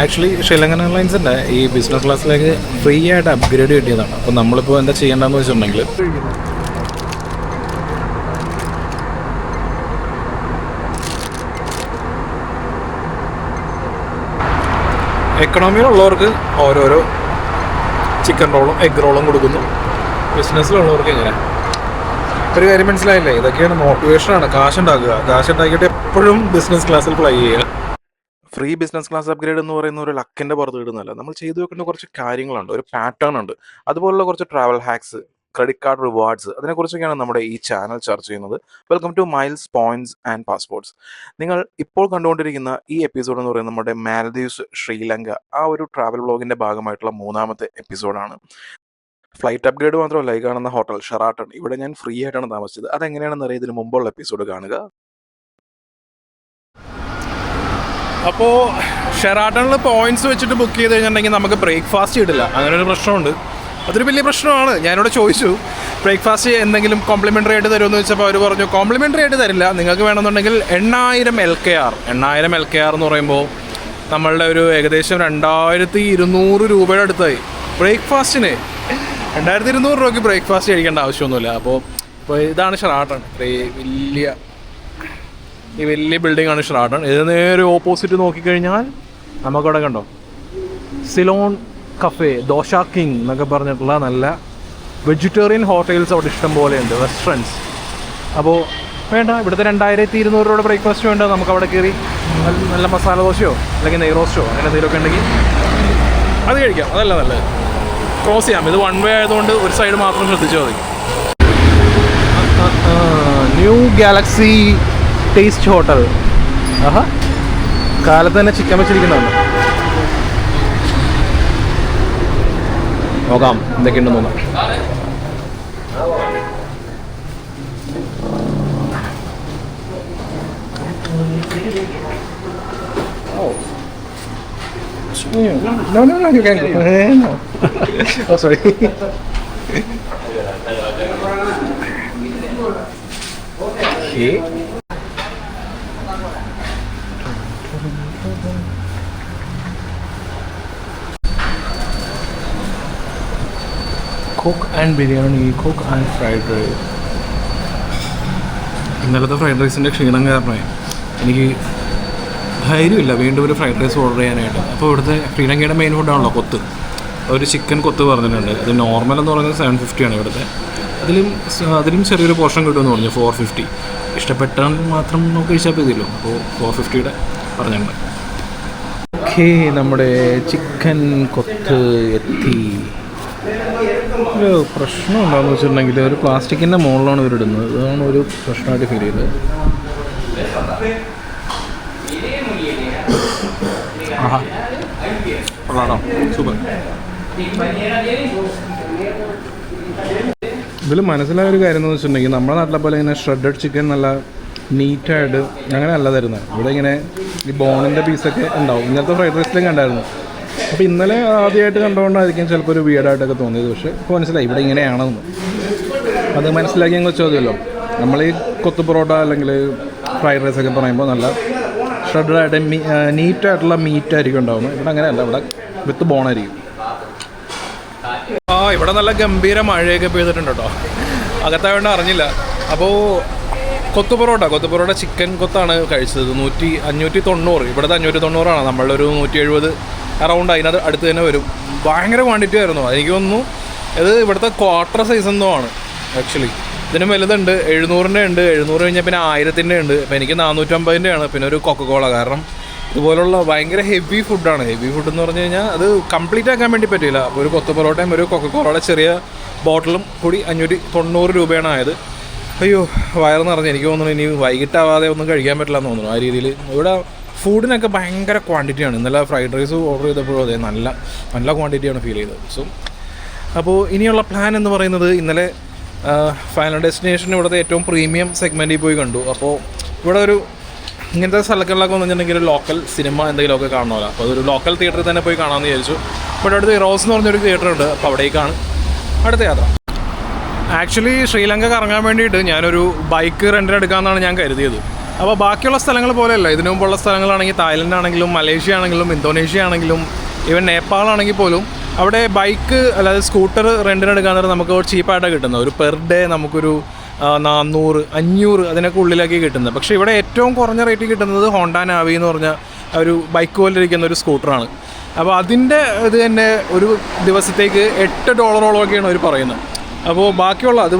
Actually Sri Lankan എയർലൈൻസിൻ്റെ ഈ business ക്ലാസ്സിലേക്ക് free ആയിട്ട് അപ്ഗ്രേഡ് കിട്ടിയതാണ്. അപ്പോൾ നമ്മളിപ്പോൾ എന്താ ചെയ്യേണ്ടതെന്ന് വെച്ചിട്ടുണ്ടെങ്കിൽ എക്കണോമിയിലുള്ളവർക്ക് ഓരോരോ ചിക്കൻ റോളും എഗ് റോളും കൊടുക്കുന്നു. ബിസിനസ്സിലുള്ളവർക്ക് എങ്ങനെ ഒരു കാര്യം മനസ്സിലായില്ലേ? ഇതൊക്കെയാണ് മോട്ടിവേഷനാണ്. കാശുണ്ടാക്കിയിട്ട് എപ്പോഴും ബിസിനസ് ക്ലാസ്സിൽ ഫ്ലൈ ചെയ്യുക. ഫ്രീ ബിസിനസ് ക്ലാസ് അപ്ഗ്രേഡ് എന്ന് പറയുന്ന ഒരു ലക്കിൻ്റെ പുറത്ത് ഇടുന്നല്ല. നമ്മൾ ചെയ്തു വെക്കേണ്ട കുറച്ച് കാര്യങ്ങളുണ്ട്, ഒരു പാറ്റേൺ ഉണ്ട്. അതുപോലുള്ള കുറച്ച് travel hacks, credit card rewards, അതിനെക്കുറിച്ചൊക്കെയാണ് നമ്മുടെ ഈ ചാനൽ ചർച്ച ചെയ്യുന്നത്. Welcome to miles, points and passports. നിങ്ങൾ ഇപ്പോൾ കണ്ടുകൊണ്ടിരിക്കുന്ന ഈ എപ്പിസോഡ് എന്ന് പറയുന്നത് നമ്മുടെ മാലദ്വീപ്സ്, ശ്രീലങ്ക ആ ഒരു ട്രാവൽ വ്ളോഗിൻ്റെ ഭാഗമായിട്ടുള്ള 3ാമത്തെ എപ്പിസോഡാണ്. ഫ്ലൈറ്റ് അപ്ഗ്രേഡ് മാത്രമല്ല, ഈ കാണുന്ന ഹോട്ടൽ ഷെറാട്ടൺ, ഇവിടെ ഞാൻ ഫ്രീ ആയിട്ടാണ് താമസിച്ചത്. അതെങ്ങനെയാണെന്ന് അറിയാം, ഇതിന് മുമ്പുള്ള എപ്പിസോഡ് കാണുക. അപ്പോൾ ഷെറാട്ടണിൽ പോയിന്റ്സ് വെച്ചിട്ട് ബുക്ക് ചെയ്ത് കഴിഞ്ഞിട്ടുണ്ടെങ്കിൽ നമുക്ക് ബ്രേക്ക്ഫാസ്റ്റ് കിട്ടില്ല. അങ്ങനെ ഒരു പ്രശ്നമുണ്ട്. അതൊരു വലിയ പ്രശ്നമാണ്. ഞാനിവിടെ ചോദിച്ചു ബ്രേക്ക്ഫാസ്റ്റ് എന്തെങ്കിലും കോംപ്ലിമെൻ്ററി ആയിട്ട് തരുമെന്ന് വെച്ചപ്പോൾ അവർ പറഞ്ഞു കോംപ്ലിമെൻ്ററി ആയിട്ട് തരില്ല, നിങ്ങൾക്ക് വേണമെന്നുണ്ടെങ്കിൽ 8000 LKR. 8000 LKR എന്ന് പറയുമ്പോൾ നമ്മളുടെ ഒരു ഏകദേശം 2200 രൂപയുടെ അടുത്തായി ബ്രേക്ക്ഫാസ്റ്റിന്. 2200 രൂപയ്ക്ക് ബ്രേക്ക്ഫാസ്റ്റ് കഴിക്കേണ്ട ആവശ്യമൊന്നുമില്ല. അപ്പോൾ ഇതാണ് ഷെറാട്ടൺ. ഈ വലിയ ബിൽഡിംഗ് ആണ് ഷെറാട്ടൺ. ഇത് നേരെ ഓപ്പോസിറ്റ് നോക്കിക്കഴിഞ്ഞാൽ നമുക്കവിടെ കണ്ടോ സിലോൺ കഫേ, ദോശ കിങ് എന്നൊക്കെ പറഞ്ഞിട്ടുള്ള നല്ല വെജിറ്റേറിയൻ ഹോട്ടൽസ് അവിടെ ഇഷ്ടം പോലെയുണ്ട്, റെസ്റ്റോറൻറ്റ്സ്. അപ്പോൾ വേണ്ട, ഇവിടുത്തെ 2200 രൂപയുടെ ബ്രേക്ക്ഫാസ്റ്റ് വേണ്ട, നമുക്ക് അവിടെ കയറി നല്ല മസാല ദോശയോ അല്ലെങ്കിൽ നെയ് റോസ്റ്റോ അങ്ങനെ എന്തെങ്കിലുമൊക്കെ ഉണ്ടെങ്കിൽ അത് കഴിക്കാം. അതല്ല നല്ലത്. ക്രോസ് ചെയ്യാം. ഇത് 1 വേ ആയതുകൊണ്ട് ഒരു സൈഡ് മാത്രം ശ്രദ്ധിച്ചാൽ മതി. New Galaxy Taste Hotel. ആഹാ, കാലത്ത് തന്നെ ചിക്കൻ വെച്ചിരിക്കുന്നതാണ്. നോക്കാം എന്തൊക്കെയുണ്ടെന്ന് നോക്കാം. No, you can go. No. Oh, sorry. Okay. Coke and biryani, coke and fried rice. ഇന്നലത്തെ ഫ്രൈഡ് റൈസിൻ്റെ ക്ഷീണം കാരണമായി എനിക്ക് ധൈര്യമില്ല വീണ്ടും ഒരു ഫ്രൈഡ് റൈസ് ഓർഡർ ചെയ്യാനായിട്ട്. അപ്പോൾ ഇവിടുത്തെ ശ്രീലങ്കയുടെ മെയിൻ ഫുഡാണല്ലോ കൊത്ത്. ഒരു ചിക്കൻ കൊത്ത് പറഞ്ഞിട്ടുണ്ട്. ഇത് നോർമൽ എന്ന് പറയുന്നത് 750 ആണ് ഇവിടുത്തെ. അതിലും ചെറിയൊരു പോർഷൻ കിട്ടുമെന്ന് പറഞ്ഞു, 450. ഇഷ്ടപ്പെട്ടാൽ മാത്രം നമുക്ക് കഴിച്ചാൽ മതിയല്ലോ. അപ്പോൾ 450യുടെ പറഞ്ഞിട്ടുണ്ട്. ഓക്കെ, നമ്മുടെ ചിക്കൻ കൊത്ത് എത്തി. ഒരു പ്രശ്നം എന്താണെന്ന് വെച്ചിട്ടുണ്ടെങ്കിൽ ഒരു പ്ലാസ്റ്റിക്കിൻ്റെ മുകളിലാണ് ഇവരിടുന്നത്. അതാണ് ഒരു പ്രശ്നമായിട്ട് ഫീൽ ചെയ്തത്. ആഹാ, കൊള്ളാണോ? സൂപ്പർ. ഇതിൽ മനസ്സിലായ ഒരു കാര്യം എന്ന് വെച്ചിട്ടുണ്ടെങ്കിൽ നമ്മുടെ നാട്ടിലെ പോലെ ഇങ്ങനെ ഷ്രെഡഡ് ചിക്കൻ നല്ല നീറ്റായിട്ട് അങ്ങനെ അല്ല തരുന്നത്. ഇവിടെ ഇങ്ങനെ ഈ ബോണിൻ്റെ പീസൊക്കെ ഉണ്ടാവും. ഇന്നത്തെ ഫ്രൈഡ് റൈസിലും കണ്ടായിരുന്നു. അപ്പോൾ ഇന്നലെ ആദ്യമായിട്ട് കണ്ടുകൊണ്ടായിരിക്കും ചിലപ്പോൾ ഒരു വിയർഡായിട്ടൊക്കെ തോന്നിയത്. പക്ഷേ ഇപ്പോൾ മനസ്സിലായി ഇവിടെ ഇങ്ങനെയാണെന്ന്. അത് മനസ്സിലാക്കി ഞങ്ങൾ ചോദ്യമല്ലോ. നമ്മൾ ഈ കൊത്തു പൊറോട്ട അല്ലെങ്കിൽ ഫ്രൈഡ് റൈസൊക്കെ പറയുമ്പോൾ നല്ല ഷ്രെഡായിട്ട് നീറ്റായിട്ടുള്ള മീറ്റായിരിക്കും ഉണ്ടാവുന്നത്. ഇവിടെ അങ്ങനെയല്ല, ഇവിടെ വിത്ത് ബോണായിരിക്കും. ഇവിടെ നല്ല ഗംഭീര മഴയൊക്കെ പെയ്തിട്ടുണ്ട് കേട്ടോ. അകത്താവേണ്ട അറിഞ്ഞില്ല. അപ്പോൾ കൊത്തു പൊറോട്ട ചിക്കൻ കൊത്താണ് കഴിച്ചത്. 590. ഇവിടുത്തെ 590 നമ്മളുടെ ഒരു 170 അറൗണ്ട് അതിനകത്ത് അടുത്ത് തന്നെ വരും. ഭയങ്കര ക്വാണ്ടിറ്റി ആയിരുന്നു. എനിക്ക് തോന്നുന്നു ഇത് ഇവിടുത്തെ ക്വാർട്ടർ സൈസ് എന്തോ ആണ് ആക്ച്വലി. ഇതിന് വലുതുണ്ട്, 700-ൻ്റെ ഉണ്ട്, 700 കഴിഞ്ഞാൽ പിന്നെ 1000-ൻ്റെ ഉണ്ട്. അപ്പോൾ എനിക്ക് 450-ൻ്റെ ആണ്. പിന്നെ ഒരു കൊക്കക്കോള. കാരണം ഇതുപോലുള്ള ഭയങ്കര ഹെവി ഫുഡാണ്. ഹെവി ഫുഡ് എന്ന് പറഞ്ഞു കഴിഞ്ഞാൽ അത് കംപ്ലീറ്റ് ആക്കാൻ വേണ്ടി പറ്റില്ല. അപ്പോൾ ഒരു കൊത്തു പൊറോട്ടയും ഒരു കൊക്കക്കോളയുടെ ചെറിയ ബോട്ടിലും കൂടി 590 രൂപയാണ് ആയത്. അയ്യോ, വയറ് നിറഞ്ഞ്. എനിക്ക് തോന്നുന്നു ഇനി വൈകിട്ടാവാതെ ഒന്നും കഴിക്കാൻ പറ്റില്ല എന്ന് തോന്നുന്നു. ആ രീതിയിൽ ഇവിടെ ഫുഡിനൊക്കെ ഭയങ്കര ക്വാണ്ടിറ്റിയാണ്. ഇന്നലെ ഫ്രൈഡ് റൈസ് ഓർഡർ ചെയ്തപ്പോഴും അതെ നല്ല ക്വാണ്ടിറ്റിയാണ് ഫീൽ ചെയ്തത്. സോ അപ്പോൾ ഇനിയുള്ള പ്ലാൻ എന്ന് പറയുന്നത് ഇന്നലെ ഫൈനൽ ഡെസ്റ്റിനേഷൻ ഇവിടുത്തെ ഏറ്റവും പ്രീമിയം സെഗ്മെൻറ്റിൽ പോയി കണ്ടു. അപ്പോൾ ഇവിടെ ഒരു ഇങ്ങനത്തെ സ്ഥലങ്ങളിലൊക്കെ വന്നു കഴിഞ്ഞിട്ടുണ്ടെങ്കിൽ ഒരു ലോക്കൽ സിനിമ എന്തെങ്കിലുമൊക്കെ കാണണമല്ലോ. അപ്പോൾ അതൊരു ലോക്കൽ തിയേറ്ററിൽ തന്നെ പോയി കാണാമെന്ന് വിചാരിച്ചു. ഇവിടെ അടുത്ത് ഇറോസ് എന്ന് പറഞ്ഞൊരു തിയേറ്റർ ഉണ്ട്. അപ്പോൾ അവിടേക്കാണ് അടുത്ത യാത്ര. ആക്ച്വലി ശ്രീലങ്ക കറങ്ങാൻ വേണ്ടിയിട്ട് ഞാനൊരു ബൈക്ക് റെൻറ്റിന് എടുക്കാമെന്നാണ് ഞാൻ കരുതിയത്. അപ്പോൾ ബാക്കിയുള്ള സ്ഥലങ്ങൾ പോലെയല്ല, ഇതിനു മുമ്പുള്ള സ്ഥലങ്ങളാണെങ്കിൽ തായ്ലൻഡ് ആണെങ്കിലും മലേഷ്യ ആണെങ്കിലും ഇന്തോനേഷ്യ ആണെങ്കിലും ഈവൻ നേപ്പാൾ ആണെങ്കിൽ പോലും അവിടെ ബൈക്ക് അല്ലാതെ സ്കൂട്ടർ റെൻറ്റിനെടുക്കാൻ നേരം നമുക്ക് ചീപ്പായിട്ടാണ് കിട്ടുന്നത്. ഒരു പെർ ഡേ നമുക്കൊരു 400 500 അതിനൊക്കെ ഉള്ളിലാക്കി കിട്ടുന്നത്. പക്ഷേ ഇവിടെ ഏറ്റവും കുറഞ്ഞ റേറ്റ് കിട്ടുന്നത് ഹോണ്ട നാവി എന്ന് പറഞ്ഞ ഒരു ബൈക്ക് പോലെ ഇരിക്കുന്ന ഒരു സ്കൂട്ടറാണ്. അപ്പോൾ അതിൻ്റെ ഇത് തന്നെ ഒരു ദിവസത്തേക്ക് $8 അവർ പറയുന്നത്. അപ്പോൾ ബാക്കിയുള്ള അത്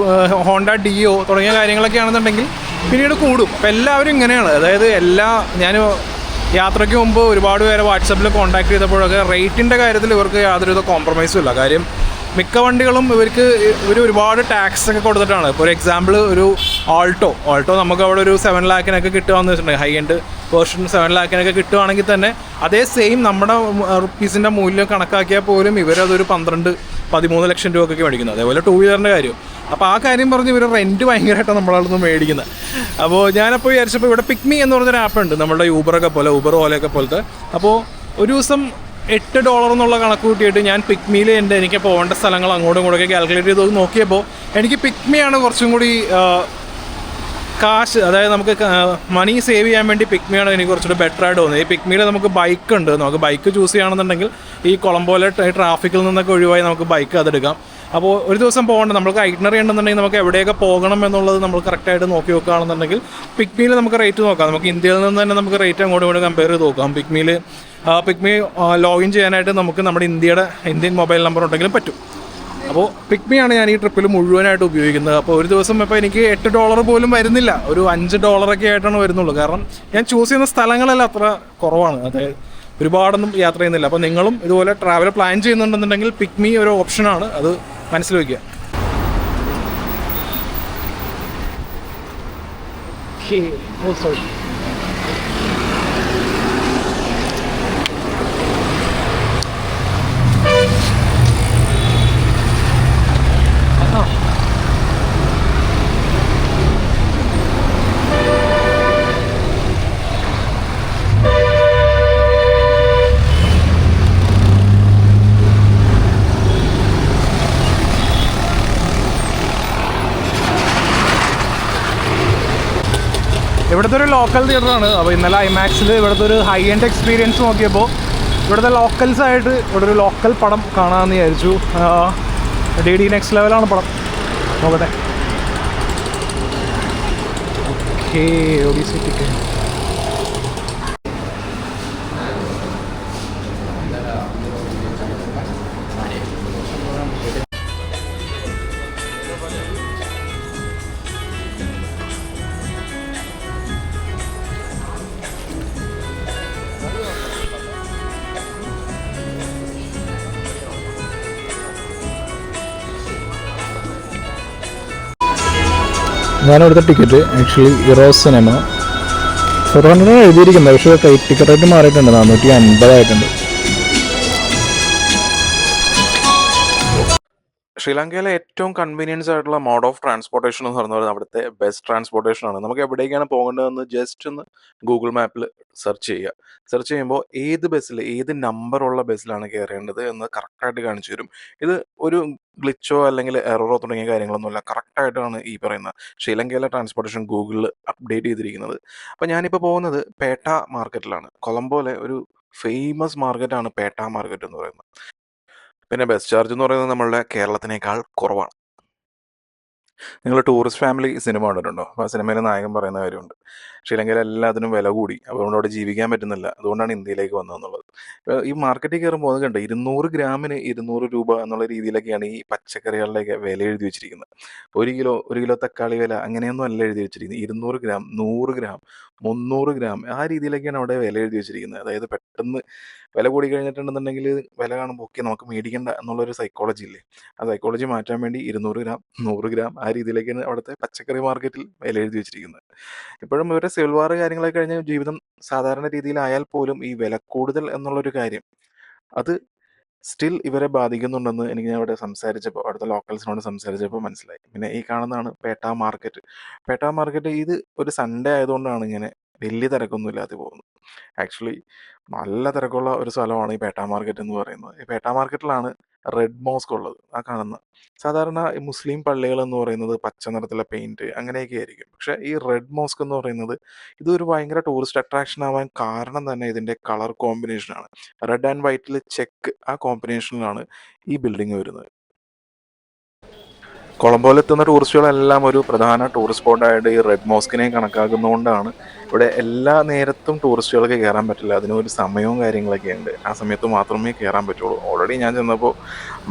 ഹോണ്ട ഡിയോ തുടങ്ങിയ കാര്യങ്ങളൊക്കെ ആണെന്നുണ്ടെങ്കിൽ പിന്നീട് കൂടും. അപ്പോൾ എല്ലാവരും ഇങ്ങനെയാണ്. അതായത് ഞാൻ യാത്രയ്ക്ക് മുമ്പ് ഒരുപാട് പേരെ വാട്സപ്പിൽ കോൺടാക്ട് ചെയ്തപ്പോഴൊക്കെ റേറ്റിൻ്റെ കാര്യത്തിൽ ഇവർക്ക് യാതൊരുവിധ കോംപ്രമൈസും ഇല്ല. കാര്യം മിക്ക വണ്ടികളും ഇവർ ഒരുപാട് ടാക്സ് ഒക്കെ കൊടുത്തിട്ടാണ്. ഇപ്പോൾ ഒരു എക്സാമ്പിൾ ഒരു ഓൾട്ടോ നമുക്ക് അവിടെ ഒരു 7 lakhനൊക്കെ കിട്ടുകയെന്ന് വെച്ചിട്ടുണ്ടെങ്കിൽ ഹൈ എൻഡ് വേർഷൻ 7 lakhനൊക്കെ കിട്ടുകയാണെങ്കിൽ തന്നെ അതേ സെയിം നമ്മുടെ റുപ്പീസിൻ്റെ മൂല്യം കണക്കാക്കിയാൽ പോലും ഇവരതൊരു 12-13 ലക്ഷം രൂപയ്ക്കൊക്കെ മേടിക്കുന്നത്. അതേപോലെ 2 വീലറിൻ്റെ കാര്യം. അപ്പോൾ ആ കാര്യം പറഞ്ഞ് ഇവർ റെൻറ്റ് ഭയങ്കരമായിട്ടാണ് നമ്മളവിടുന്ന് മേടിക്കുന്നത്. അപ്പോൾ ഞാനപ്പോൾ വിചാരിച്ചപ്പോൾ ഇവിടെ പിക്മി എന്ന് പറഞ്ഞൊരു ആപ്പുണ്ട്, നമ്മുടെ ഊബർ ഓലയൊക്കെ പോലത്തെ. അപ്പോൾ ഒരു ദിവസം $8 എന്നുള്ള കണക്ക് കൂട്ടിയിട്ട് ഞാൻ പിക്മിയിൽ എനിക്ക് പോകേണ്ട സ്ഥലങ്ങൾ അങ്ങോട്ടും ഇങ്ങോട്ടൊക്കെ കാൽക്കുലേറ്റ് ചെയ്ത് നോക്കിയപ്പോൾ എനിക്ക് പിക്മിയാണ് കുറച്ചും കൂടി കാശ്, അതായത് നമുക്ക് മണി സേവ് ചെയ്യാൻ വേണ്ടി പിക്മിയാണ് എനിക്ക് കുറച്ചുകൂടി ബെറ്റർ ആയിട്ട് തോന്നുന്നത്. ഈ പിക്മിയിൽ നമുക്ക് ബൈക്ക് ഉണ്ട്, നമുക്ക് ബൈക്ക് ചൂസ് ചെയ്യുകയാണെന്നുണ്ടെങ്കിൽ ഈ കൊളംബോയിലെ ട്രാഫിക്കിൽ നിന്നൊക്കെ ഒഴിവായി നമുക്ക് ബൈക്ക് അതെടുക്കാം. അപ്പോൾ ഒരു ദിവസം പോകേണ്ട നമുക്ക് ഐറ്റിനറി ഉണ്ടെന്നുണ്ടെങ്കിൽ നമുക്ക് എവിടെയൊക്കെ പോകണം എന്നുള്ളത് നമ്മൾ കറക്റ്റായിട്ട് നോക്കി നോക്കുകയാണെന്നുണ്ടെങ്കിൽ പിക്മിയിൽ നമുക്ക് റേറ്റ് നോക്കാം. നമുക്ക് ഇന്ത്യയിൽ നിന്ന് തന്നെ നമുക്ക് റേറ്റ് അങ്ങോട്ടും ഇങ്ങോട്ട് കമ്പയർ ചെയ്ത് നോക്കാം. പിക്മി ലോഗിൻ ചെയ്യാനായിട്ട് നമുക്ക് നമ്മുടെ ഇന്ത്യൻ മൊബൈൽ നമ്പർ ഉണ്ടെങ്കിലും പറ്റും. അപ്പോൾ പിക്മിയാണ് ഞാൻ ഈ ട്രിപ്പിൽ മുഴുവനായിട്ട് ഉപയോഗിക്കുന്നത്. അപ്പോൾ ഒരു ദിവസം ഇപ്പോൾ എനിക്ക് $8 പോലും വരുന്നില്ല, ഒരു $5 ആയിട്ടാണ് വരുന്നുള്ളൂ. കാരണം ഞാൻ ചൂസ് ചെയ്യുന്ന സ്ഥലങ്ങളെല്ലാം അത്ര കുറവാണ്, അതായത് ഒരുപാടൊന്നും യാത്ര ചെയ്യുന്നില്ല. അപ്പോൾ നിങ്ങളും ഇതുപോലെ ട്രാവൽ പ്ലാൻ ചെയ്യുന്നുണ്ടെന്നുണ്ടെങ്കിൽ പിക്മി ഒരു ഓപ്ഷനാണ്, അത് മനസ്സിൽ വയ്ക്കുക. ഇവിടുത്തെ ഒരു ലോക്കൽ തിയേറ്ററാണ്. അപ്പോൾ ഇന്നലെ ഐമാക്സിൽ ഇവിടുത്തെ ഒരു ഹൈ എൻഡ് എക്സ്പീരിയൻസ് നോക്കിയപ്പോൾ ഇവിടുത്തെ ലോക്കൽസായിട്ട് ഇവിടെ ഒരു ലോക്കൽ പടം കാണാമെന്ന് വിചാരിച്ചു. DD നെക്സ്റ്റ് ലെവലാണ് പടം. നോക്കട്ടെ. Okay, Odyssey ticket. ഞാനെടുത്ത ടിക്കറ്റ് ആക്ച്വലി ഇറോസ് സിനിമ 400 എഴുതിയിരിക്കുന്നത്, പക്ഷേ ടിക്കറ്റ് റേറ്റ് മാറിയിട്ടുണ്ട്, 450 ആയിട്ടുണ്ട്. ശ്രീലങ്കയിലെ ഏറ്റവും കൺവീനിയൻസ് ആയിട്ടുള്ള മോഡ് ഓഫ് ട്രാൻസ്പോർട്ടേഷൻ എന്ന് പറയുന്നത് അവിടുത്തെ ബസ് ട്രാൻസ്പോർട്ടേഷനാണ്. നമുക്ക് എവിടേക്കാണ് പോകേണ്ടതെന്ന് ജസ്റ്റ് ഒന്ന് ഗൂഗിൾ മാപ്പിൽ സെർച്ച് ചെയ്യുക. സെർച്ച് ചെയ്യുമ്പോൾ ഏത് ബസ്സിൽ ഏത് നമ്പറുള്ള ബസ്സിലാണ് കയറേണ്ടത് എന്ന് കറക്റ്റായിട്ട് കാണിച്ചു തരും. ഇത് ഒരു ഗ്ലിച്ചോ അല്ലെങ്കിൽ എററോ തുടങ്ങിയ കാര്യങ്ങളൊന്നുമില്ല, കറക്റ്റായിട്ടാണ് ഈ പറയുന്ന ശ്രീലങ്കയിലെ ട്രാൻസ്പോർട്ടേഷൻ ഗൂഗിളിൽ അപ്ഡേറ്റ് ചെയ്തിരിക്കുന്നത്. അപ്പോൾ ഞാനിപ്പോൾ പോകുന്നത് പേട്ട മാർക്കറ്റിലാണ്. കൊളംബോയിലെ ഒരു ഫേമസ് മാർക്കറ്റാണ് പേട്ട മാർക്കറ്റ് എന്ന് പറയുന്നത്. പിന്നെ ബസ് ചാർജ് എന്ന് പറയുന്നത് നമ്മളുടെ കേരളത്തിനേക്കാൾ കുറവാണ്. നിങ്ങൾ ടൂറിസ്റ്റ് ഫാമിലി സിനിമ കണ്ടിട്ടുണ്ടോ? അപ്പോൾ ആ സിനിമയിലെ നായകൻ പറയുന്ന കാര്യമുണ്ട്, ശ്രീലങ്കയിൽ എല്ലാത്തിനും വില കൂടി, അതുകൊണ്ട് അവിടെ ജീവിക്കാൻ പറ്റുന്നില്ല, അതുകൊണ്ടാണ് ഇന്ത്യയിലേക്ക് വന്നതെന്നുള്ളത്. ഈ മാർക്കറ്റിൽ കയറുമ്പോൾ അത് കണ്ട് 200 ഗ്രാമിന് 200 രൂപ എന്നുള്ള രീതിയിലൊക്കെയാണ് ഈ പച്ചക്കറികളിലേക്ക് വില എഴുതി വെച്ചിരിക്കുന്നത്. ഒരു കിലോ തക്കാളി വില അങ്ങനെയൊന്നും അല്ല എഴുതി വെച്ചിരിക്കുന്നത്. 200 ഗ്രാം, 100 ഗ്രാം, 300 ഗ്രാം ആ രീതിയിലൊക്കെയാണ് അവിടെ വില എഴുതി വെച്ചിരിക്കുന്നത്. അതായത് പെട്ടെന്ന് വില കൂടി കഴിഞ്ഞിട്ടുണ്ടെന്നുണ്ടെങ്കിൽ വില കാണുമ്പോൾ ഓക്കെ നമുക്ക് മേടിക്കേണ്ട എന്നുള്ളൊരു സൈക്കോളജി ഇല്ലേ, ആ സൈക്കോളജി മാറ്റാൻ വേണ്ടി 200 ഗ്രാം, 100 ഗ്രാം ആ രീതിയിലേക്കാണ് അവിടുത്തെ പച്ചക്കറി മാർക്കറ്റിൽ വില എഴുതി വെച്ചിരിക്കുന്നത്. ഇപ്പോഴും ഇവരുടെ സിവിൽ വാർ കാര്യങ്ങളൊക്കെ കഴിഞ്ഞ ജീവിതം സാധാരണ രീതിയിലായാൽ പോലും ഈ വില കൂടുതൽ എന്നുള്ളൊരു കാര്യം അത് സ്റ്റിൽ ഇവരെ ബാധിക്കുന്നുണ്ടെന്ന് എനിക്ക് ഞാൻ അവിടെ സംസാരിച്ചപ്പോൾ, അവിടുത്തെ ലോക്കൽസിനോട് സംസാരിച്ചപ്പോൾ മനസ്സിലായി. പിന്നെ ഈ കാണുന്നതാണ് പേട്ട മാർക്കറ്റ്. പേട്ട മാർക്കറ്റ് ഇത് ഒരു സൺഡേ ആയതുകൊണ്ടാണ് ഇങ്ങനെ വലിയ തിരക്കൊന്നും ഇല്ലാതെ പോകുന്നു. ആക്ച്വലി നല്ല തിരക്കുള്ള ഒരു സ്ഥലമാണ് ഈ പേട്ട മാർക്കറ്റ് എന്ന് പറയുന്നത്. ഈ പേട്ട മാർക്കറ്റിലാണ് റെഡ് മോസ്ക് ഉള്ളത്, ആ കാണുന്ന. സാധാരണ ഈ മുസ്ലിം പള്ളികൾ എന്ന് പറയുന്നത് പച്ച നിറത്തിലെ പെയിന്റ് അങ്ങനെയൊക്കെ ആയിരിക്കും. പക്ഷേ ഈ റെഡ് മോസ്ക് എന്ന് പറയുന്നത് ഇതൊരു ഭയങ്കര ടൂറിസ്റ്റ് അട്രാക്ഷൻ ആവാൻ കാരണം തന്നെ ഇതിൻ്റെ കളർ കോമ്പിനേഷനാണ്. റെഡ് ആൻഡ് വൈറ്റിൽ ചെക്ക്, ആ കോമ്പിനേഷനിലാണ് ഈ ബിൽഡിംഗ് വരുന്നത്. കൊളംബോയിലെത്തുന്ന ടൂറിസ്റ്റുകളെല്ലാം ഒരു പ്രധാന ടൂറിസ്റ്റ് സ്പോട്ടായിട്ട് ഈ റെഡ് മോസ്കിനെ കണക്കാക്കുന്നതുകൊണ്ടാണ് ഇവിടെ എല്ലാ നേരത്തും ടൂറിസ്റ്റുകൾക്ക് കയറാൻ പറ്റില്ല. അതിനൊരു സമയവും കാര്യങ്ങളൊക്കെ ഉണ്ട്. ആ സമയത്ത് മാത്രമേ കയറാൻ പറ്റുള്ളൂ. ഓൾറെഡി ഞാൻ ചെന്നപ്പോൾ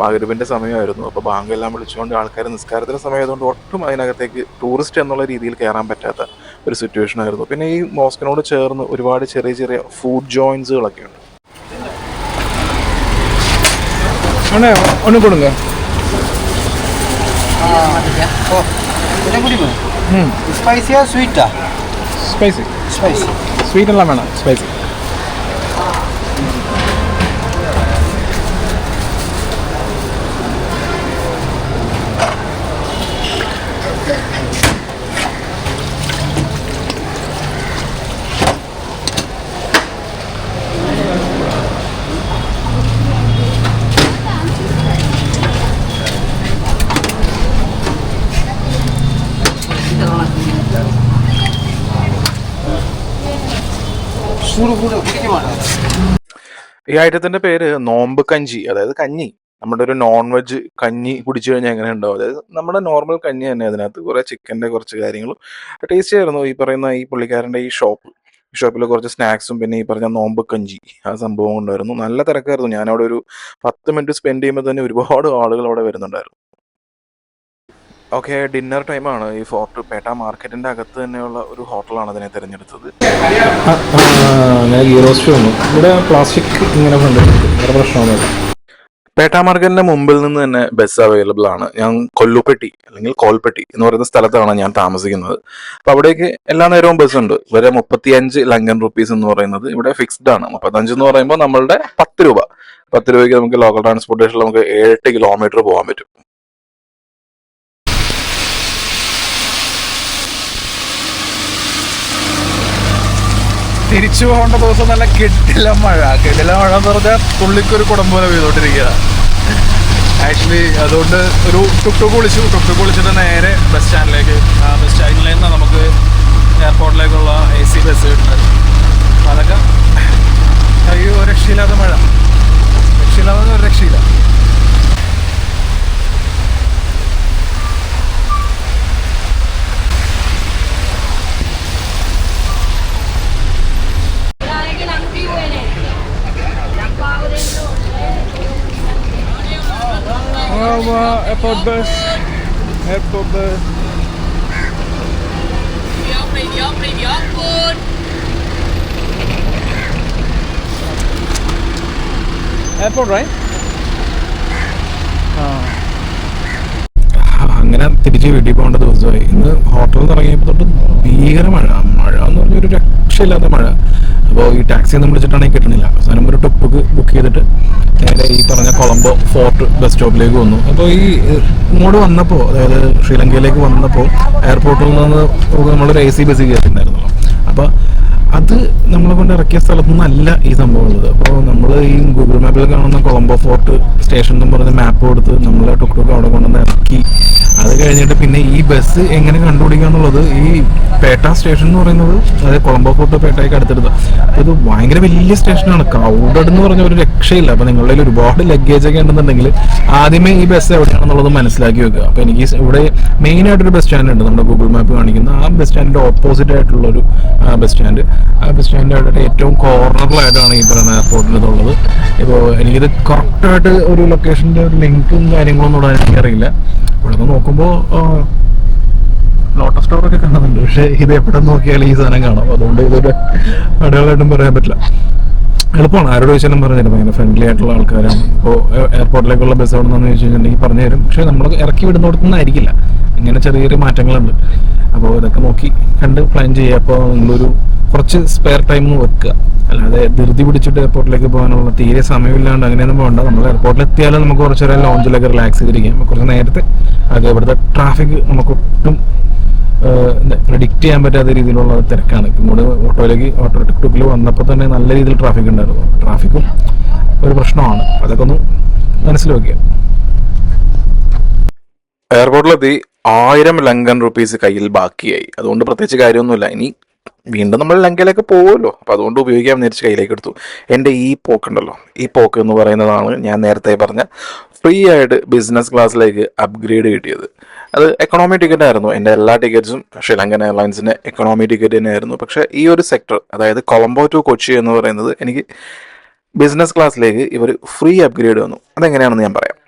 മഗ്‌രിബിൻ്റെ സമയമായിരുന്നു. അപ്പോൾ ബാങ്കെല്ലാം വിളിച്ചുകൊണ്ട് ആൾക്കാർ നിസ്കാരത്തിൻ്റെ സമയമായതുകൊണ്ട് ഒട്ടും അതിനകത്തേക്ക് ടൂറിസ്റ്റ് എന്നുള്ള രീതിയിൽ കയറാൻ പറ്റാത്ത ഒരു സിറ്റുവേഷൻ ആയിരുന്നു. പിന്നെ ഈ മോസ്കിനോട് ചേർന്ന് ഒരുപാട് ചെറിയ ചെറിയ ഫുഡ് ജോയിൻസുകളൊക്കെ ഉണ്ട്. ഒന്ന് കൊടുങ്ക സ്പൈസിയാ സ്വീറ്റാ? സ്പൈസി. സ്പൈസി. സ്വീറ്റ് എല്ലാം വേണം, സ്പൈസി. ഈ ഐറ്റത്തിൻ്റെ പേര് നോമ്പ് കഞ്ചി, അതായത് കഞ്ഞി. നമ്മുടെ ഒരു നോൺ വെജ് കഞ്ഞി കുടിച്ചു കഴിഞ്ഞാൽ എങ്ങനെ ഉണ്ടാവും, അതായത് നമ്മുടെ നോർമൽ കഞ്ഞി തന്നെ. അതിനകത്ത് കുറേ ചിക്കൻ്റെ കുറച്ച് കാര്യങ്ങളും ടേസ്റ്റി ആയിരുന്നു. ഈ പറയുന്ന ഈ പുള്ളിക്കാരൻ്റെ ഈ ഷോപ്പിൽ കുറച്ച് സ്നാക്സും പിന്നെ ഈ പറഞ്ഞ നോമ്പ് കഞ്ചി ആ സംഭവം കൊണ്ടായിരുന്നു. നല്ല തിരക്കായിരുന്നു. ഞാനവിടെ ഒരു 10 മിനിറ്റ് സ്പെൻഡ് ചെയ്യുമ്പോൾ തന്നെ ഒരുപാട് ആളുകൾ അവിടെ വരുന്നുണ്ടായിരുന്നു. ഓക്കെ, ഡിന്നർ ടൈമാണ്. ഈ ഫോർട്ട് പേട്ട മാർക്കറ്റിൻ്റെ അകത്ത് തന്നെയുള്ള ഒരു ഹോട്ടലാണ് അതിനെ തിരഞ്ഞെടുത്തത്. അങ്ങനെ ഗീ റോസ്റ്റ് വന്നു. ഇവിടെ പ്ലാസ്റ്റിക് ഇങ്ങനെ കൊണ്ടുവരുന്നുണ്ട്, വേറെ പ്രശ്നമൊന്നുമില്ല. പേട്ട മാർക്കറ്റിന്റെ മുമ്പിൽ നിന്ന് തന്നെ ബസ് അവൈലബിൾ ആണ്. ഞാൻ കൊല്ലുപ്പെട്ടി അല്ലെങ്കിൽ കോൽപ്പെട്ടി എന്ന് പറയുന്ന സ്ഥലത്താണ് ഞാൻ താമസിക്കുന്നത്. അപ്പൊ അവിടേക്ക് എല്ലാ നേരവും ബസ് ഉണ്ട്. വരെ 35 ലങ്കൻ റുപ്പീസ് എന്ന് പറയുന്നത് ഇവിടെ ഫിക്സ്ഡ് ആണ്. 35 എന്ന് പറയുമ്പോൾ നമ്മളുടെ 10 രൂപ. 10 രൂപയ്ക്ക് നമുക്ക് ലോക്കൽ ട്രാൻസ്പോർട്ടേഷനിൽ നമുക്ക് 7-8 കിലോമീറ്റർ പോകാൻ പറ്റും. തിരിച്ചു പോകേണ്ട ദിവസം നല്ല കിടില മഴ എന്ന് പറഞ്ഞാൽ തുള്ളിക്കൊരു കുടം പോലെ പെയ്തോണ്ടിരിക്കുക. ആക്ച്വലി അതുകൊണ്ട് ഒരു ടുക്ടുക്ക് വിളിച്ചിട്ട് നേരെ ബസ് സ്റ്റാൻഡിലേക്ക്, ബസ് സ്റ്റാൻഡിൽ നിന്ന് നമുക്ക് എയർപോർട്ടിലേക്കുള്ള AC ബസ് കിട്ടുന്നത്. അപ്പം അതൊക്കെ അയ്യോ രക്ഷയില്ലാത്ത മഴ, രക്ഷയില്ലാതെ ഒരു രക്ഷയില്ല. Airport bus. Preview pun. Airport, right? അങ്ങനെ തിരിച്ച് വീട്ടിൽ പോകേണ്ട ദിവസമായി. ഇന്ന് ഹോട്ടലിൽ ഇറങ്ങിയപ്പോൾ തൊട്ട് ഭീകര മഴ എന്ന് പറഞ്ഞൊരു രക്ഷയില്ലാത്ത മഴ. അപ്പോൾ ഈ ടാക്സി ഒന്നും വിളിച്ചിട്ടാണെങ്കിൽ കിട്ടണില്ല. അവസാനം ഒരു ടുക്ക് ബുക്ക് ചെയ്തിട്ട് നേരെ ഈ പറഞ്ഞ കൊളംബോ ഫോർട്ട് ബസ് സ്റ്റോപ്പിലേക്ക് വന്നു. അപ്പോൾ ഈ ഇങ്ങോട്ട് വന്നപ്പോൾ, അതായത് ശ്രീലങ്കയിലേക്ക് വന്നപ്പോൾ എയർപോർട്ടിൽ നിന്ന് നമ്മളൊരു AC ബസ് കയറിയിട്ടുണ്ടായിരുന്നല്ലോ. അപ്പോൾ അത് നമ്മളെ കൊണ്ട് ഇറക്കിയ സ്ഥലത്തു നിന്നല്ല ഈ സംഭവം ഉള്ളത്. അപ്പോൾ നമ്മൾ ഈ ഗൂഗിൾ മാപ്പിൽ കാണുന്ന കൊളംബോ ഫോർട്ട് സ്റ്റേഷൻ എന്ന് പറഞ്ഞ മാപ്പ് കൊടുത്ത് നമ്മളെ ടുക്ക് അവിടെ കൊണ്ടുവന്ന് ഇറക്കി. അത് കഴിഞ്ഞിട്ട് പിന്നെ ഈ ബസ് എങ്ങനെ കണ്ടുപിടിക്കുക എന്നുള്ളത്, ഈ പേട്ട സ്റ്റേഷൻ എന്ന് പറയുന്നത്, അതായത് കൊളംബോ ഫോർട്ട് പേട്ടയ്ക്ക് അടുത്തെടുത്ത്, അപ്പോൾ ഇത് ഭയങ്കര വലിയ സ്റ്റേഷനാണ്. ക്രൗഡഡ് എന്ന് പറഞ്ഞ ഒരു രക്ഷയില്ല. അപ്പോൾ നിങ്ങളുടെ കയ്യിൽ ഒരുപാട് ലഗേജ് ഒക്കെ ഉണ്ടെന്നുണ്ടെങ്കിൽ ആദ്യമേ ഈ ബസ് എവിടെയാണെന്നുള്ളത് മനസ്സിലാക്കി വെക്കുക. അപ്പോൾ എനിക്ക് ഇവിടെ മെയിനായിട്ടൊരു ബസ് സ്റ്റാൻഡ് ഉണ്ട്, നമ്മുടെ ഗൂഗിൾ മാപ്പ് കാണിക്കുന്ന ആ ബസ് സ്റ്റാൻഡിൻ്റെ ഓപ്പോസിറ്റ് ആയിട്ടുള്ളൊരു ബസ് സ്റ്റാൻഡ്. ആ ബസ് സ്റ്റാൻഡിൻ്റെ ഏറ്റവും കോർണറിലായിട്ടാണ് ഈ പറയുന്ന എയർപോർട്ടിൽ ഇതുള്ളത്. ഇപ്പോൾ എനിക്കിത് കറക്റ്റായിട്ട് ഒരു ലൊക്കേഷൻ്റെ ഒരു ലിങ്കും കാര്യങ്ങളൊന്നും ഇവിടെ എനിക്കറിയില്ല. ഇവിടെ നിന്ന് നോക്കുമ്പോൾ ലോട്ടസ് സ്റ്റോറൊക്കെ കാണുന്നുണ്ട്, പക്ഷേ ഇത് എവിടെ നോക്കിയാലും ഈ സാധനം കാണാം. അതുകൊണ്ട് ഇതൊരു അടയാളമായിട്ടും പറയാൻ പറ്റില്ല. എളുപ്പമാണ്, ആരോട് ചോദിച്ചാലും പറഞ്ഞുതരും. ഭയങ്കര ഫ്രണ്ട്ലി ആയിട്ടുള്ള ആൾക്കാരാണ്. ഇപ്പോൾ എയർപോർട്ടിലേക്കുള്ള ബസ് എവിടെ നിന്നാന്ന് ചോദിച്ചു കഴിഞ്ഞിട്ടുണ്ടെങ്കിൽ പറഞ്ഞു തരും. പക്ഷേ നമ്മൾ ഇറക്കി വിടുന്നിടത്തുനിന്നായിരിക്കില്ല. ഇങ്ങനെ ചെറിയൊരു മാറ്റങ്ങളുണ്ട്. അപ്പോൾ ഇതൊക്കെ നോക്കി കണ്ട് പ്ലാൻ ചെയ്യുക. അപ്പോൾ നിങ്ങളൊരു കുറച്ച് സ്പെയർ ടൈം വെക്കുക, അല്ലാതെ ധൃതി പിടിച്ചിട്ട് എയർപോർട്ടിലേക്ക് പോകാനുള്ള തീരെ സമയമില്ലാണ്ട് അങ്ങനെയൊന്നും പോകണ്ട. നമ്മൾ എയർപോർട്ടിൽ എത്തിയാലും നമുക്ക് കുറച്ച് നേരം ലോഞ്ചിലൊക്കെ റിലാക്സ് ചെയ്തിരിക്കാം. കുറച്ച് നേരത്തെ അത് ഇവിടുത്തെ ട്രാഫിക് നമുക്ക് ഒട്ടും പ്രെഡിക്റ്റ് ചെയ്യാൻ പറ്റാത്ത രീതിയിലുള്ള തിരക്കാണ്. ഇപ്പം ഇങ്ങോട്ട് ഓട്ടോ ടിക്ടോക്കിൽ വന്നപ്പോൾ തന്നെ നല്ല രീതിയിൽ ട്രാഫിക് ഉണ്ടായിരുന്നു. ട്രാഫിക്കും ഒരു പ്രശ്നമാണ്. അതൊക്കെ ഒന്ന് മനസ്സിലാക്കിയ. എയർപോർട്ടിലെത്തി 1000 ലങ്കൻ റുപ്പീസ് കയ്യിൽ ബാക്കിയായി. അതുകൊണ്ട് പ്രത്യേകിച്ച് കാര്യമൊന്നുമില്ല. ഇനി വീണ്ടും നമ്മൾ ലങ്കയിലേക്ക് പോകുമല്ലോ, അപ്പോൾ അതുകൊണ്ട് ഉപയോഗിക്കാൻ വിചാരിച്ച് കയ്യിലേക്ക് എടുത്തു. എൻ്റെ ഈ പോക്കുണ്ടല്ലോ, ഈ പോക്ക് എന്ന് പറയുന്നതാണ് ഞാൻ നേരത്തെ പറഞ്ഞ ഫ്രീ ആയിട്ട് ബിസിനസ് ക്ലാസ്സിലേക്ക് അപ്ഗ്രേഡ് കിട്ടിയത്. അത് എക്കണോമി ടിക്കറ്റ് ആയിരുന്നു. എൻ്റെ എല്ലാ ടിക്കറ്റ്സും ശ്രീലങ്കൻ എയർലൈൻസിൻ്റെ എക്കണോമി ടിക്കറ്റ് തന്നെയായിരുന്നു. പക്ഷേ ഈ ഒരു സെക്ടർ, അതായത് കൊളംബോ ടു കൊച്ചി എന്ന് പറയുന്നത്, എനിക്ക് ബിസിനസ് ക്ലാസ്സിലേക്ക് ഇവർ ഫ്രീ അപ്ഗ്രേഡ് വന്നു. അതെങ്ങനെയാണെന്ന് ഞാൻ പറയാം.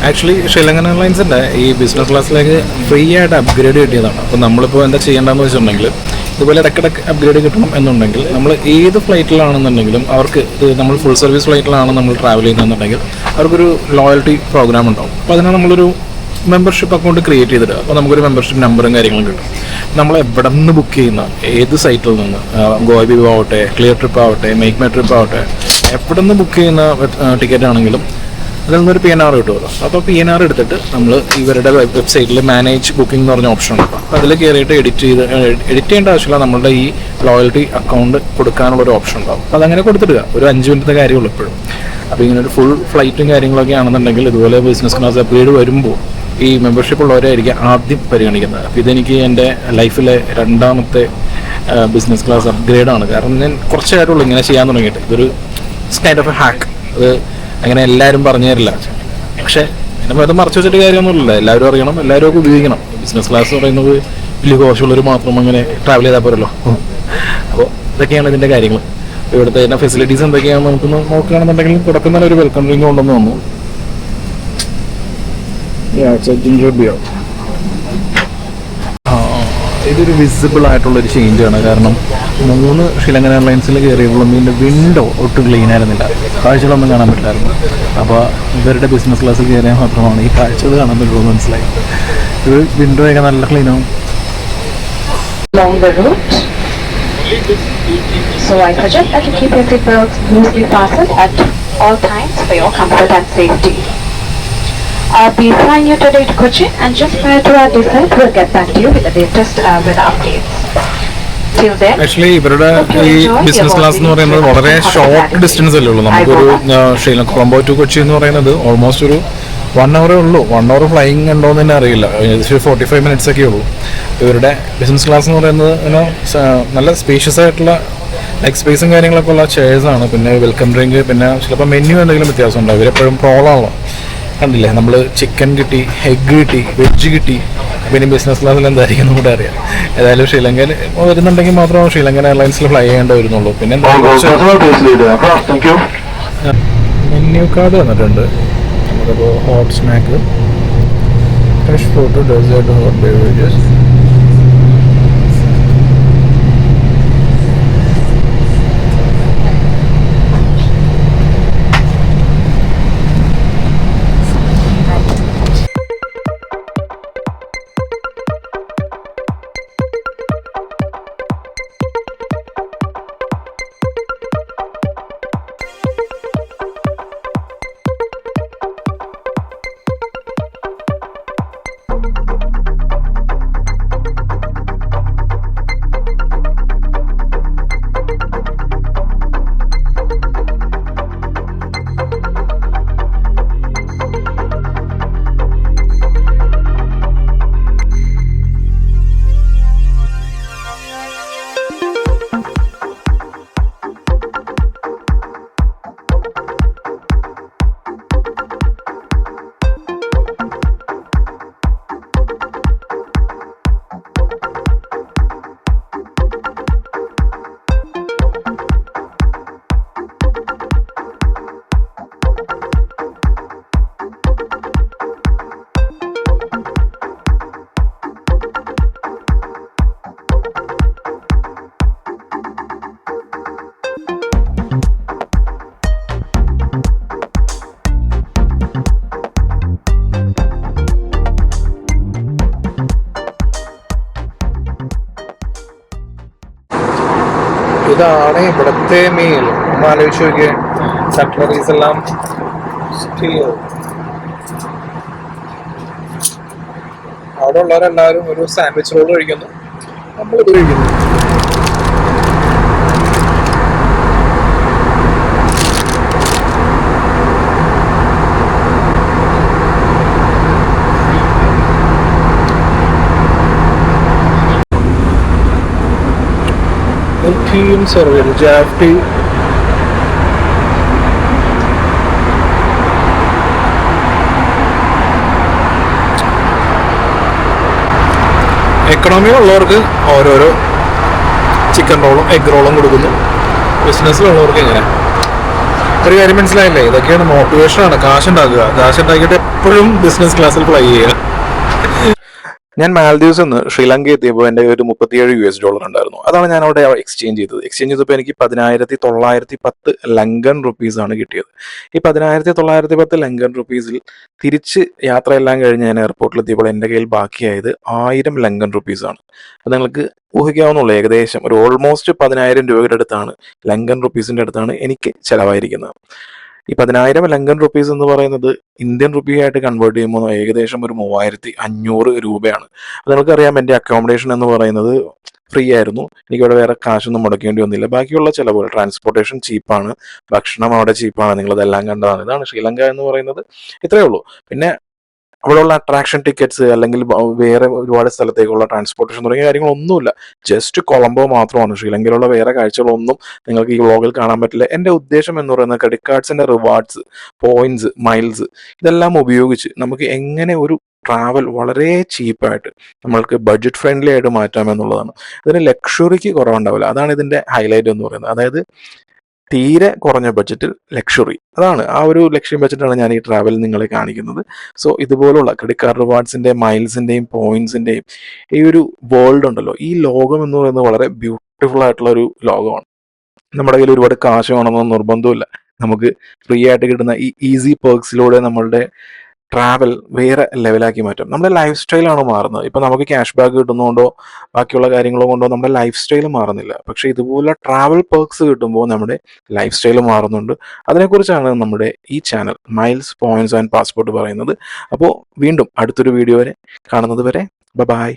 ആക്ച്വലി ശ്രീലങ്കൻ എയർലൈൻസിൻ്റെ ഈ ബിസിനസ് ക്ലാസ്സിലേക്ക് ഫ്രീ ആയിട്ട് അപ്ഗ്രേഡ് കിട്ടിയതാണ്. അപ്പോൾ നമ്മളിപ്പോൾ എന്താ ചെയ്യേണ്ടതെന്ന് വെച്ചിട്ടുണ്ടെങ്കിൽ, ഇതുപോലെ ഇടയ്ക്കിടയ്ക്ക് അപ്ഗ്രേഡ് കിട്ടണം എന്നുണ്ടെങ്കിൽ നമ്മൾ ഏത് ഫ്ലൈറ്റിലാണെന്നുണ്ടെങ്കിലും അവർക്ക് നമ്മൾ ഫുൾ സർവീസ് ഫ്ലൈറ്റിലാണ് നമ്മൾ ട്രാവൽ ചെയ്യുന്നതെന്നുണ്ടെങ്കിൽ അവർക്കൊരു ലോയൽറ്റി പ്രോഗ്രാം ഉണ്ടാവും. അപ്പോൾ അതിനെ നമ്മളൊരു മെമ്പർഷിപ്പ് അക്കൗണ്ട് ക്രിയേറ്റ് ചെയ്തിട്ട് അപ്പോൾ നമുക്കൊരു മെമ്പർഷിപ്പ് നമ്പറും കാര്യങ്ങളും കിട്ടും. നമ്മൾ എവിടെ നിന്ന് ബുക്ക് ചെയ്യുന്ന ഏത് സൈറ്റിൽ നിന്ന്, ഗോവ ആവട്ടെ, ക്ലിയർ ട്രിപ്പ് ആവട്ടെ, മേക്ക് മൈ ട്രിപ്പ് ആവട്ടെ, എവിടെ നിന്ന് ബുക്ക് ചെയ്യുന്ന ടിക്കറ്റ് ആണെങ്കിലും അതിൽ നിന്നൊരു PNR കിട്ടുമല്ലോ. അപ്പോൾ PNR എടുത്തിട്ട് നമ്മൾ ഇവരുടെ വെബ്സൈറ്റിൽ മാനേജ് ബുക്കിംഗ് എന്ന് പറഞ്ഞ ഓപ്ഷൻ ഉണ്ട്. അപ്പോൾ അതിൽ കയറിയിട്ട് എഡിറ്റ് ചെയ്യേണ്ട ആവശ്യമില്ല. നമ്മളുടെ ഈ ലോയൽറ്റി അക്കൗണ്ട് കൊടുക്കാനുള്ളൊരു ഓപ്ഷൻ ഉണ്ടാവും. അപ്പോൾ അതങ്ങനെ കൊടുത്തിടുക. ഒരു 5 മിനിറ്റത്തെ കാര്യമുള്ളൂ എപ്പോഴും. അപ്പോൾ ഇങ്ങനെ ഒരു ഫുൾ ഫ്ലൈറ്റും കാര്യങ്ങളൊക്കെ ആണെന്നുണ്ടെങ്കിൽ ഇതുപോലെ ബിസിനസ് ക്ലാസ് അപ്ഗ്രേഡ് വരുമ്പോൾ ഈ മെമ്പർഷിപ്പ് ഉള്ളവരായിരിക്കും ആദ്യം പരിഗണിക്കുന്നത്. അപ്പോൾ ഇതെനിക്ക് എൻ്റെ ലൈഫിലെ 2ാമത്തെ ബിസിനസ് ക്ലാസ് അപ്ഗ്രേഡാണ്. കാരണം ഞാൻ കുറച്ച് കാര്യമുള്ളൂ ഇങ്ങനെ ചെയ്യാൻ തുടങ്ങിയിട്ട്. ഇതൊരു കൈൻഡ് ഓഫ് എ ഹാക്ക്. അത് അങ്ങനെ എല്ലാവരും പറഞ്ഞു തരില്ല. പക്ഷേ അത് മറച്ചു വെച്ചിട്ട് കാര്യമൊന്നുമില്ല. എല്ലാവരും അറിയണം, എല്ലാവരും ഒക്കെ ഉപയോഗിക്കണം. ബിസിനസ് ക്ലാസ് എന്ന് പറയുന്നത് വലിയ കോശമുള്ളവർ മാത്രം അങ്ങനെ ട്രാവൽ ചെയ്താൽ പോരല്ലോ. അപ്പോൾ ഇതൊക്കെയാണ് ഇതിൻ്റെ കാര്യങ്ങൾ. ഇവിടുത്തെ തന്നെ ഫെസിലിറ്റീസ് എന്തൊക്കെയാണെന്ന് നമുക്കൊന്ന് നോക്കുകയാണെന്നുണ്ടെങ്കിൽ തുടക്കം തന്നെ ഒരു വെൽക്കം ഡ്രിങ്ക് കൊണ്ടുവന്ന് വന്നു. ഇതൊരു വിസിബിൾ ആയിട്ടുള്ളൊരു ചേഞ്ചാണ്. കാരണം 3 ശ്രീലങ്കൻ എയർലൈൻസിൽ കയറിയപ്പോഴും ഇതിൻ്റെ വിൻഡോ ഒട്ടും ക്ലീൻ ആയിരുന്നില്ല. കാഴ്ചകളൊന്നും കാണാൻ പറ്റില്ലായിരുന്നു. അപ്പോൾ ഇവരുടെ ബിസിനസ് ക്ലാസ്സിൽ കയറിയാൽ മാത്രമാണ് ഈ കാഴ്ചകൾ കാണാൻ പറ്റുള്ളൂ മനസ്സിലായി. ഇത് വിൻഡോ ഒക്കെ നല്ല ക്ലീനാവും. Along the route. So I suggest that you keep your seatbelts loosely fastened at all times for your comfort and safety. I'll be flying you today to Kochi, and just prior to our descent, we'll get back to you with the latest weather updates. Till then, actually ഇവരുടെ ഈ business class എന്ന് പറയുന്നത് വളരെ short distance അല്ലേ ഉള്ളൂ. നമുക്കൊരു Sri Lanka Colombo to Kochi എന്ന് പറയുന്നത് ഓൾമോസ്റ്റ് ഒരു 1 hour ഉള്ളൂ. 1 hour ഫ്ലൈയിങ് ഉണ്ടോ എന്ന് തന്നെ അറിയില്ല. 45 minutes ഒക്കെ ഉള്ളൂ. ഇവരുടെ ബിസിനസ് ക്ലാസ് എന്ന് പറയുന്നത് നല്ല സ്പേഷ്യസ് ആയിട്ടുള്ള ലൈക്ക് സ്പേസും കാര്യങ്ങളൊക്കെ ഉള്ള ചെയർസാണ്. പിന്നെ വെൽക്കം ഡ്രിങ്ക്, പിന്നെ ചിലപ്പോൾ മെനു എന്തെങ്കിലും വ്യത്യാസം ഉണ്ടാവും. ഇവരെപ്പോഴും പ്രോളാണല്ലോ. കണ്ടില്ലേ, നമ്മൾ ചിക്കൻ കിട്ടി, എഗ്ഗ് കിട്ടി, വെജ് കിട്ടി. പിന്നെ ബിസിനസ് ക്ലാസ്സിൽ എന്തായിരിക്കും കൂടെ അറിയാം. ഏതായാലും ശ്രീലങ്കയിൽ വരുന്നുണ്ടെങ്കിൽ മാത്രമേ ശ്രീലങ്കൻ എയർലൈൻസിൽ ഫ്ലൈ ചെയ്യേണ്ടി വരുന്നുള്ളൂ. പിന്നെ മെന്യൂ കാർഡ് വന്നിട്ടുണ്ട്. നമുക്കിപ്പോൾ hot snack, fresh fruit, dessert, hot beverages. ഇതാണ് ഇവിടുത്തെ മീൽ. ഒന്ന് ആലോചിച്ച് നോക്കിയേ. കട്ട്ലറീസ് എല്ലാം സ്റ്റീൽ. അവിടെ ഉള്ളവരെല്ലാവരും ഒരു സാൻഡ്വിച്ച് റോൾ കഴിക്കുന്നു, നമ്മളിത് കഴിക്കുന്നു. ടീം സെർവ് ചെയ്തു ജാഫ്റ്റി. എക്കണോമി ഉള്ളവർക്ക് ഓരോരോ ചിക്കൻ റോളും എഗ് റോളും കൊടുക്കുന്നു. ബിസിനസ്സിലുള്ളവർക്ക് എങ്ങനെ? ഒരു കാര്യം മനസ്സിലായില്ലേ? ഇതൊക്കെയാണ് മോട്ടിവേഷനാണ്. കാശുണ്ടാക്കുക, കാശുണ്ടാക്കിയിട്ട് എപ്പോഴും ബിസിനസ് ക്ലാസ്സിൽ ഫ്ലൈ ചെയ്യുക. ഞാൻ മാൽദീവ്സ് നിന്ന് ശ്രീലങ്ക എത്തിയപ്പോൾ എൻ്റെ ഒരു $37 ഉണ്ടായിരുന്നു. അതാണ് ഞാൻ അവിടെ എക്സ്ചേഞ്ച് ചെയ്തത്. എക്സ്ചേഞ്ച് ചെയ്തപ്പോൾ എനിക്ക് 10,910 ലങ്കൻ റുപ്പീസാണ് കിട്ടിയത്. ഈ 10,910 ലങ്കൻ റുപ്പീസിൽ തിരിച്ച് യാത്രയെല്ലാം കഴിഞ്ഞ് ഞാൻ എയർപോർട്ടിലെത്തിയപ്പോൾ എൻ്റെ കയ്യിൽ ബാക്കിയായത് 1000 ലങ്കൻ റുപ്പീസാണ്. അപ്പോൾ നിങ്ങൾക്ക് ഊഹിക്കാവുന്നുള്ളൂ, ഏകദേശം ഒരു ഓൾമോസ്റ്റ് 10,000 രൂപയുടെ അടുത്താണ്, ലങ്കൻ റുപ്പീസിൻ്റെ അടുത്താണ് എനിക്ക് ചിലവായിരിക്കുന്നത്. ഈ 10,000 ലങ്കൻ റുപ്പീസ് എന്ന് പറയുന്നത് ഇന്ത്യൻ റുപ്പിയായിട്ട് കൺവേർട്ട് ചെയ്യുമ്പോൾ ഏകദേശം ഒരു 3,500 രൂപയാണ്. അപ്പോൾ നിങ്ങൾക്കറിയാം, എൻ്റെ അക്കോമഡേഷൻ എന്ന് പറയുന്നത് ഫ്രീ ആയിരുന്നു. എനിക്കിവിടെ വേറെ കാശൊന്നും മുടക്കേണ്ടി വന്നില്ല. ബാക്കിയുള്ള ചിലവുകൾ, ട്രാൻസ്പോർട്ടേഷൻ ചീപ്പാണ്, ഭക്ഷണം അവിടെ ചീപ്പാണ്. നിങ്ങളതെല്ലാം കണ്ടതാണ്. ഇതാണ് ശ്രീലങ്ക എന്ന് പറയുന്നത്. ഇത്രയേ ഉള്ളൂ. പിന്നെ അവിടെയുള്ള അട്രാക്ഷൻ ടിക്കറ്റ്സ് അല്ലെങ്കിൽ വേറെ ഒരുപാട് സ്ഥലത്തേക്കുള്ള ട്രാൻസ്പോർട്ടേഷൻ തുടങ്ങിയ കാര്യങ്ങളൊന്നുമില്ല. ജസ്റ്റ് കൊളംബോ മാത്രമാണ്. ശ്രീലങ്കയിലുള്ള വേറെ കാഴ്ചകളൊന്നും നിങ്ങൾക്ക് ഈ വ്ളോഗിൽ കാണാൻ പറ്റില്ല. എൻ്റെ ഉദ്ദേശം എന്ന് പറയുന്നത് ക്രെഡിറ്റ് കാർഡ്സിൻ്റെ റിവാർഡ്സ്, പോയിന്റ്സ്, മൈൽസ് ഇതെല്ലാം ഉപയോഗിച്ച് നമുക്ക് എങ്ങനെ ഒരു ട്രാവൽ വളരെ ചീപ്പായിട്ട് നമ്മൾക്ക് ബഡ്ജറ്റ് ഫ്രണ്ട്ലി ആയിട്ട് മാറ്റാം എന്നുള്ളതാണ്. ഇതിന് ലക്ഷറിക്ക് കുറവുണ്ടാവില്ല. അതാണ് ഇതിൻ്റെ ഹൈലൈറ്റ് എന്ന് പറയുന്നത്. അതായത് തീരെ കുറഞ്ഞ ബഡ്ജറ്റിൽ ലക്ഷറി, അതാണ് ആ ഒരു ലക്ഷ്യം വെച്ചിട്ടാണ് ഞാൻ ഈ ട്രാവൽ നിങ്ങളെ കാണിക്കുന്നത്. സോ ഇതുപോലുള്ള ക്രെഡിറ്റ് കാർഡ് റിവാർഡ്സിൻ്റെയും മൈൽസിൻ്റെയും പോയിന്റ്സിൻ്റെയും ഈ ഒരു വേൾഡ് ഉണ്ടല്ലോ, ഈ ലോകം എന്ന് പറയുന്നത് വളരെ ബ്യൂട്ടിഫുൾ ആയിട്ടുള്ള ഒരു ലോകമാണ്. നമ്മുടെ കയ്യിൽ ഒരുപാട് കാശ് വേണമെന്നൊന്നും നിർബന്ധമില്ല. നമുക്ക് ഫ്രീ ആയിട്ട് കിട്ടുന്ന ഈ ഈസി പേർക്സിലൂടെ നമ്മളുടെ ട്രാവൽ വേറെ ലെവലാക്കി മാറ്റും. നമ്മുടെ ലൈഫ് സ്റ്റൈലാണ് മാറുന്നത്. ഇപ്പം നമുക്ക് ക്യാഷ് ബാക്ക് കിട്ടുന്നതുകൊണ്ടോ ബാക്കിയുള്ള കാര്യങ്ങളോ കൊണ്ടോ നമ്മുടെ ലൈഫ് സ്റ്റൈൽ മാറുന്നില്ല. പക്ഷേ ഇതുപോലെ ട്രാവൽ പേർക്സ് കിട്ടുമ്പോൾ നമ്മുടെ ലൈഫ് സ്റ്റൈൽ മാറുന്നുണ്ട്. അതിനെക്കുറിച്ചാണ് നമ്മുടെ ഈ channel miles, points and passport പറയുന്നത്. അപ്പോൾ വീണ്ടും അടുത്തൊരു വീഡിയോ വരെ കാണുന്നത് വരെ ബൈ.